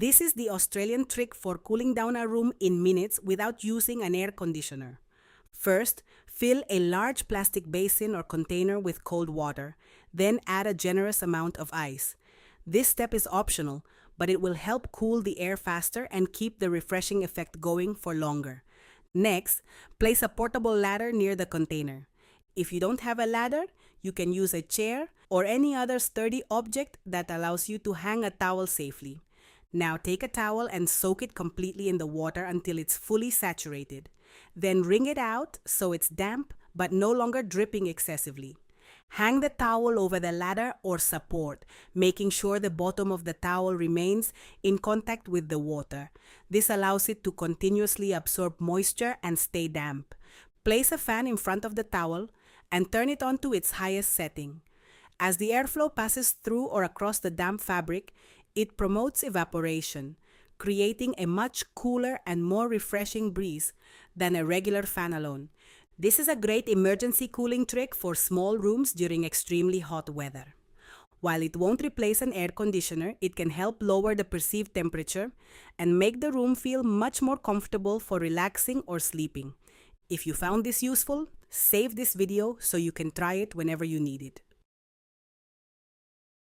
This is the Australian trick for cooling down a room in minutes without using an air conditioner. First, fill a large plastic basin or container with cold water, then add a generous amount of ice. This step is optional, but it will help cool the air faster and keep the refreshing effect going for longer. Next, place a portable ladder near the container. If you don't have a ladder, you can use a chair or any other sturdy object that allows you to hang a towel safely. Now take a towel and soak it completely in the water until it's fully saturated. Then wring it out so it's damp but no longer dripping excessively. Hang the towel over the ladder or support, making sure the bottom of the towel remains in contact with the water. This allows it to continuously absorb moisture and stay damp. Place a fan in front of the towel and turn it on to its highest setting. As the airflow passes through or across the damp fabric, it promotes evaporation, creating a much cooler and more refreshing breeze than a regular fan alone. This is a great emergency cooling trick for small rooms during extremely hot weather. While it won't replace an air conditioner, it can help lower the perceived temperature and make the room feel much more comfortable for relaxing or sleeping. If you found this useful, save this video so you can try it whenever you need it.